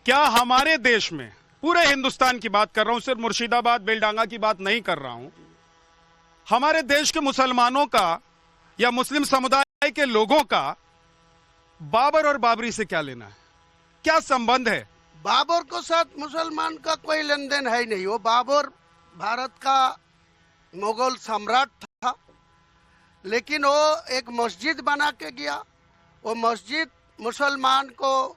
क्या हमारे देश में, पूरे हिंदुस्तान की बात कर रहा हूं, सिर्फ मुर्शिदाबाद बेलडांगा की बात नहीं कर रहा हूं, हमारे देश के मुसलमानों का या मुस्लिम समुदाय के लोगों का बाबर और बाबरी से क्या लेना है? क्या संबंध है? बाबर को साथ मुसलमान का कोई लेन देन है ही नहीं। वो बाबर भारत का मुगल सम्राट था, लेकिन वो एक मस्जिद बना के गया। वो मस्जिद मुसलमान को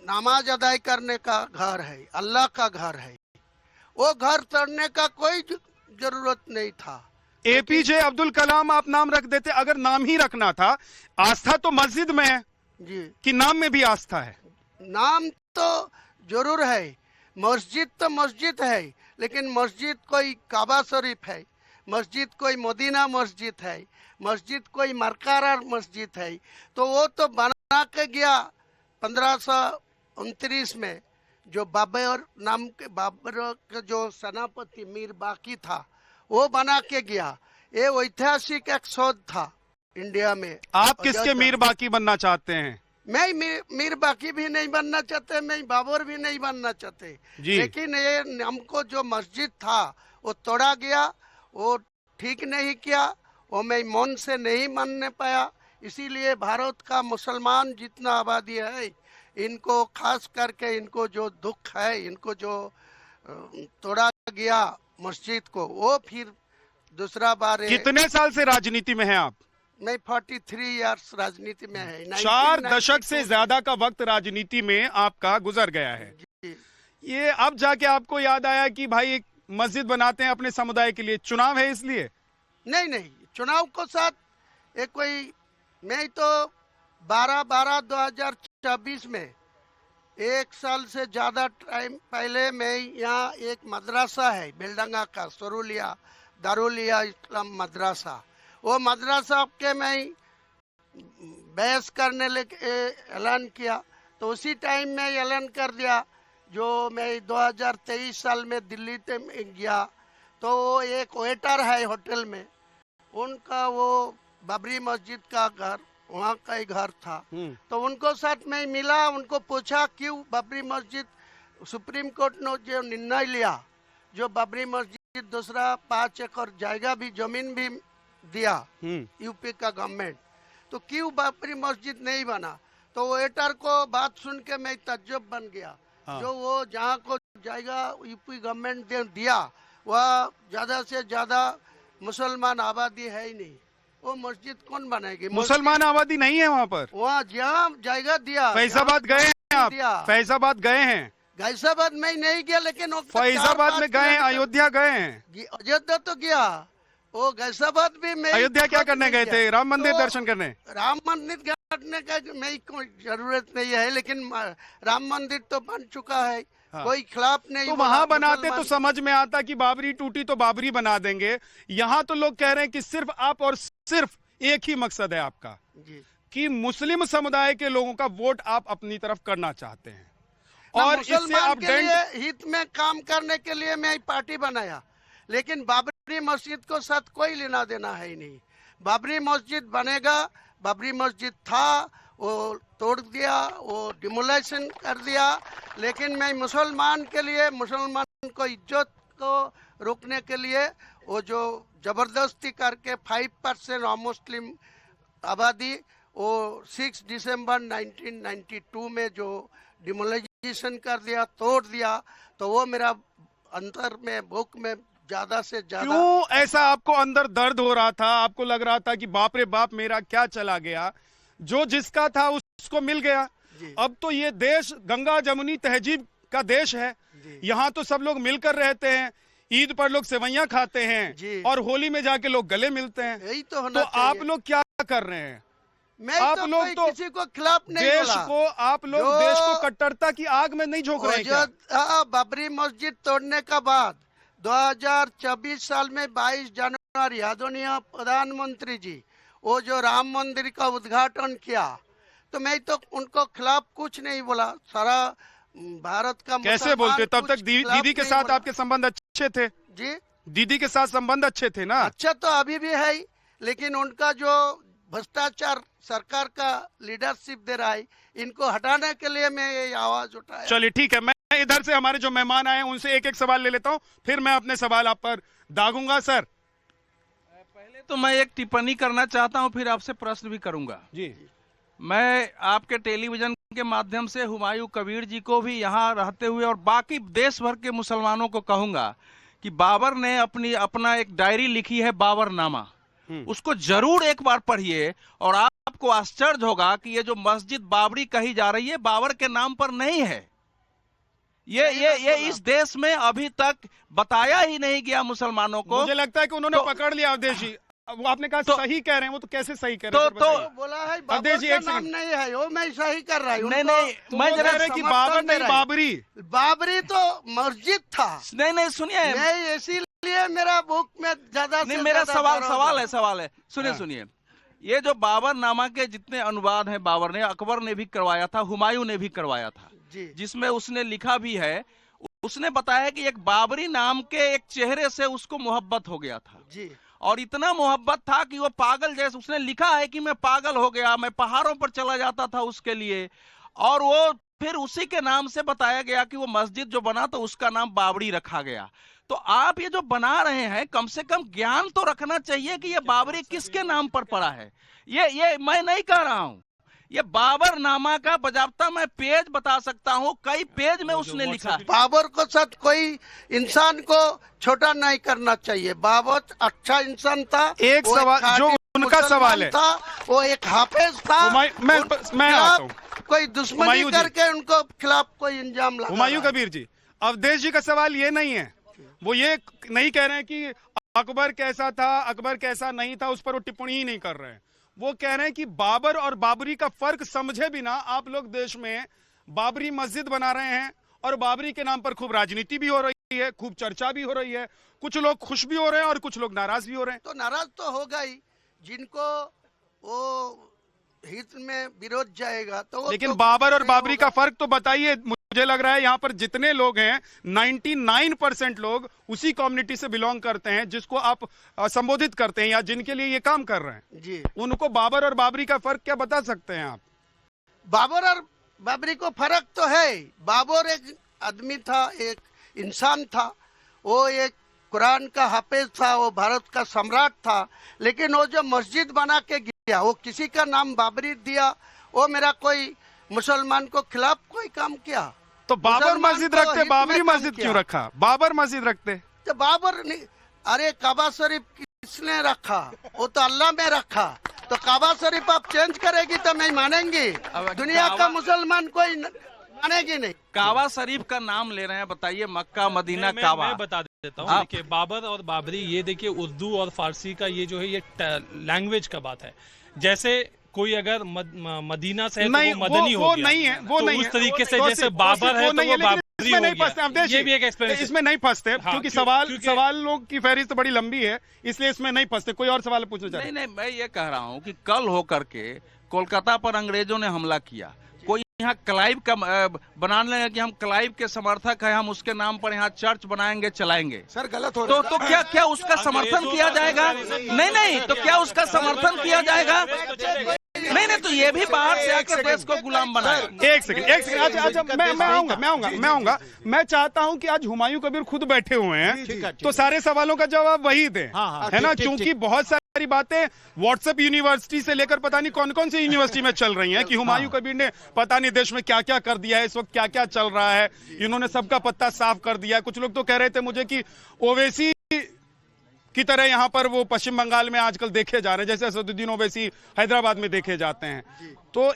नमाज अदाई करने का घर है, अल्लाह का घर है। वो घर तोड़ने का कोई जरूरत नहीं था। एपीजे अब्दुल कलाम आप नाम रख देते, अगर नाम ही रखना था। आस्था तो मस्जिद में है जी, कि नाम में भी आस्था है? नाम तो जरूर है, मस्जिद तो मस्जिद है, लेकिन मस्जिद कोई काबा शरीफ है, मस्जिद कोई मदीना मस्जिद है, मस्जिद कोई मरकारा मस्जिद है। तो वो तो बना के गया 1529 में। जो बाबर नाम के, बाबर का जो सेनापति मीर बाकी था, वो बना के गया। ये ऐतिहासिक एक शोध था इंडिया में। आप किसके मीर बाकी बनना चाहते हैं? मैं मीर बाकी भी नहीं बनना चाहते, मैं बाबर भी नहीं बनना चाहते, लेकिन ये हमको जो मस्जिद था वो तोड़ा गया, वो ठीक नहीं किया, वो मैं मन से नहीं मानने पाया। इसीलिए भारत का मुसलमान जितना आबादी है, इनको खास करके इनको जो दुख है, इनको जो तोड़ा गया मस्जिद को, वो फिर दूसरा बार। कितने साल से राजनीति में हैं आप? मैं 43 इयर्स राजनीति में है। 4 दशक से ज्यादा का वक्त राजनीति में आपका गुजर गया है। ये अब जाके आपको याद आया कि भाई एक मस्जिद बनाते हैं अपने समुदाय के लिए, चुनाव है इसलिए? नहीं, चुनाव को साथ एक कोई, मैं तो 12/12/2024 में 1 साल से ज्यादा टाइम पहले मैं यहाँ एक मदरसा है बेलडंगा का, सरुलिया दारुलिया इस्लाम मदरसा, वो मदरसा के मैं बहस करने लेके ऐलान किया। तो उसी टाइम में ऐलान कर दिया। जो मैं 2023 साल में दिल्ली में गया, तो वो एक वेटर है होटल में, उनका वो बाबरी मस्जिद का घर, वहाँ का ही घर था। तो उनको साथ में मिला, उनको पूछा क्यों बाबरी मस्जिद, सुप्रीम कोर्ट ने जो निर्णय लिया, जो बाबरी मस्जिद दूसरा 5 एकड़ जाएगा भी, जमीन भी दिया यूपी का गवर्नमेंट, तो क्यों बाबरी मस्जिद नहीं बना? तो वेटर को बात सुन के मैं तज्जुब बन गया। जो वो जहाँ को जाएगा यूपी गवर्नमेंट दिया, वह ज्यादा से ज्यादा मुसलमान आबादी है ही नहीं, वो मस्जिद कौन बनाएगी? मुसलमान आबादी नहीं है वहाँ पर। वहाँ जहाँ जाएगा दिया। फैजाबाद गए हैं आप? फैजाबाद गए हैं? फैजाबाद में नहीं गया, लेकिन फैजाबाद में गए हैं, अयोध्या गए हैं? अयोध्या तो गया, वो गैसाबाद भी मैं। अयोध्या क्या करने गए थे? राम मंदिर दर्शन करने? राम मंदिर करने का मैं कोई जरूरत नहीं है, लेकिन राम मंदिर तो बन चुका है। कोई खिलाफ नहीं। तो वहां बनाते तो समझ में आता कि बाबरी टूटी तो बाबरी बना देंगे। यहाँ तो लोग कह रहे हैं कि सिर्फ आप और सिर्फ एक ही मकसद है आपका कि मुस्लिम समुदाय के लोगों का वोट आप अपनी तरफ करना चाहते हैं, और इससे आप हित में काम करने के लिए मैं पार्टी बनाया। लेकिन बाबरी मस्जिद को साथ कोई लेना देना है ही नहीं। बाबरी मस्जिद बनेगा, बाबरी मस्जिद था वो तोड़ दिया, वो डिमोलेशन कर दिया। लेकिन मैं मुसलमान के लिए, मुसलमान को इज्जत को रोकने के लिए, वो जो जबरदस्ती करके 5% अमुस्लिम आबादी, वो 6 दिसंबर 1992 में जो डिमोलाइजेशन कर दिया, तोड़ दिया, तो वो मेरा अंतर में, भूख में ज्यादा से ज्यादा। क्यों ऐसा आपको अंदर दर्द हो रहा था? आपको लग रहा था कि बाप रे बाप मेरा क्या चला गया? जो जिसका था उसको मिल गया। अब तो ये देश गंगा जमुनी तहजीब का देश है। यहाँ तो सब लोग मिलकर रहते हैं, ईद पर लोग सेवैयां खाते हैं, और होली में जाके लोग गले मिलते हैं। यही तो होना चाहिए। आप लोग क्या कर रहे हैं? आप तो लोग तो किसी को खिलाफ नहीं देश को, आप लोग देश को कट्टरता की आग में नहीं झोंक रहे हैं? बाबरी मस्जिद तोड़ने का बाद 2024 साल में 22 जनवरी आदरणीय प्रधानमंत्री जी वो जो राम मंदिर का उद्घाटन किया, तो मैं तो उनको खिलाफ कुछ नहीं बोला। सारा भारत का कैसे बोलते? तब तक दीदी के साथ आपके संबंध अच्छे थे जी? दीदी के साथ संबंध अच्छे थे ना? अच्छा तो अभी भी है, लेकिन उनका जो भ्रष्टाचार सरकार का लीडरशिप दे रहा है, इनको हटाने के लिए मैं ये आवाज उठाया। चलिए ठीक है, मैं इधर से हमारे जो मेहमान आए हैं उनसे एक एक सवाल ले लेता हूं, फिर मैं अपने सवाल आप पर दागूंगा। सर पहले तो मैं एक टिप्पणी करना चाहता हूं, फिर आपसे प्रश्न भी करूंगा। जी, मैं आपके टेलीविजन के माध्यम से हुमायूं कबीर जी को भी यहाँ रहते हुए और बाकी देश भर के मुसलमानों को कहूंगा कि बाबर ने अपना एक डायरी लिखी है, बाबरनामा। उसको जरूर एक बार पढ़िए और आपको आश्चर्य होगा कि ये जो मस्जिद बाबरी कही जा रही है बाबर के नाम पर नहीं है। ये इस देश में अभी तक बताया ही नहीं गया मुसलमानों को। मुझे लगता है कि उन्होंने पकड़ लिया अवधेश जी। वो आपने कहा सही कह रहे हैं, वो तो कैसे सही कह रहे हैं? तो बोला है बाबर अवधेश जी, का एक नाम सेकंड। नहीं है, वो मैं सही कर रहा हूँ। नहीं, मैं जरा रहे कि बाबर नहीं बाबरी। बाबरी तो मस्जिद था। नहीं सुनिए, मैं इसीलिए मेरा बुक में ज्यादा नहीं, मेरा सवाल है सुनिए। ये जो बाबरनामा के जितने अनुवाद हैं बाबर ने, अकबर ने भी करवाया था, हुमायूं ने भी करवाया था, जिसमें उसने लिखा भी है, उसने बताया कि एक बाबरी नाम के एक चेहरे से उसको मोहब्बत हो गया था जी। और इतना मोहब्बत था कि वो पागल जैसे, उसने लिखा है कि मैं पागल हो गया, मैं पहाड़ों पर चला जाता था उसके लिए। और वो फिर उसी के नाम से बताया गया कि वो मस्जिद जो बना तो उसका नाम बाबरी रखा गया। तो आप ये जो बना रहे हैं, कम से कम ज्ञान तो रखना चाहिए कि ये बाबरी किसके नाम पर पड़ा है। ये मैं नहीं कह रहा हूं, ये बाबरनामा का बजाबता मैं पेज बता सकता हूं, कई पेज में उसने लिखा है। बाबर को साथ कोई इंसान को छोटा नहीं करना चाहिए। बाबर अच्छा इंसान था। एक सवाल जो उनका सवाल है, था वो एक हाफिज था। मैं आता हूं। कोई दुश्मनी करके उनको खिलाफ कोई इंजाम लगा। हुमायूं कबीर जी, अवधेश जी का सवाल ये नहीं है, वो ये नहीं कह रहे हैं कि अकबर कैसा था, अकबर कैसा नहीं था, उस पर वो टिप्पणी ही नहीं कर रहे हैं। वो कह रहे हैं कि बाबर और बाबरी का फर्क समझे बिना आप लोग देश में बाबरी मस्जिद बना रहे हैं और बाबरी के नाम पर खूब राजनीति भी हो रही है, खूब चर्चा भी हो रही है। कुछ लोग खुश भी हो रहे हैं और कुछ लोग नाराज भी हो रहे हैं। तो नाराज तो होगा ही, जिनको वो हित में विरोध जाएगा तो वो। लेकिन तो बाबर और बाबरी का फर्क तो बताइए। मुझे लग रहा है यहाँ पर जितने लोग हैं 99% लोग उसी कम्युनिटी से बिलोंग करते हैं जिसको आप संबोधित करते हैं या जिनके लिए ये काम कर रहे हैं जी। उनको बाबर और बाबरी का फर्क क्या बता सकते हैं आप? बाबर और बाबरी को फर्क तो है। बाबर एक आदमी था, एक इंसान था, वो एक कुरान का हाफिज था, वो भारत का सम्राट था। लेकिन वो जो मस्जिद बना के गया, वो किसी का नाम बाबरी दिया, वो मेरा कोई मुसलमान को खिलाफ कोई काम किया। तो बाबर मस्जिद रखते, बाबरी मस्जिद क्यों रखा? बाबर मस्जिद रखते तो बाबर नहीं। अरे काबा शरीफ किसने रखा? वो तो अल्लाह में रखा। तो काबा शरीफ आप चेंज करेगी तो मैं मानेंगी, दुनिया का मुसलमान कोई मानेगी नहीं। काबा शरीफ का नाम ले रहे हैं, बताइए मक्का मदीना काबा। मैं बता देता हूँ। देखिए बाबर और बाबरी, ये देखिए उर्दू और फारसी का ये जो है ये लैंग्वेज का बात है। जैसे कोई अगर मदीना से है तो वो मदनी हो गया। नहीं है, वो तो नहीं उस है। तरीके से जैसे बाबर है तो वो बाबरी हो गया। ये भी एक एक्सप्लेनेशन। इसमें नहीं फंसते क्योंकि सवालों की फहरिस्त बड़ी लंबी है, इसलिए इसमें नहीं फंसते। कोई और सवाल पूछना चाहते? नहीं, मैं ये कह रहा हूँ कि कल होकर के कोलकाता पर अंग्रेजों ने हमला किया, कोई यहाँ क्लाइव का बनाने लगे कि हम क्लाइव के समर्थक हैं, हम उसके नाम पर यहाँ चर्च बनाएंगे, चलाएंगे। सर गलत हो रहा है। तो क्या उसका समर्थन किया जाएगा? नहीं, तो क्या उसका समर्थन किया जाएगा? नहीं, तो ये भी बाहर से आकर देश को गुलाम बनाए। एक सेकंड। अच्छा, मैं आऊंगा। मैं चाहता हूं कि आज हुमायूं कबीर खुद बैठे हुए हैं तो सारे सवालों का जवाब वही दें, है ना? क्योंकि बहुत सारी बातें व्हाट्सएप यूनिवर्सिटी से लेकर पता नहीं कौन कौन सी यूनिवर्सिटी में चल रही हैं कि हुमायूं कबीर ने पता नहीं देश में क्या क्या कर दिया है, इस वक्त क्या क्या चल रहा है, इन्होंने सबका पत्ता साफ कर दिया। कुछ लोग तो कह रहे थे मुझे कि ओवैसी की तरह यहाँ पर वो पश्चिम बंगाल में आजकल देखे जा रहे हैं, जैसे असदुद्दीन ओवैसी हैदराबाद में देखे जाते हैं। तो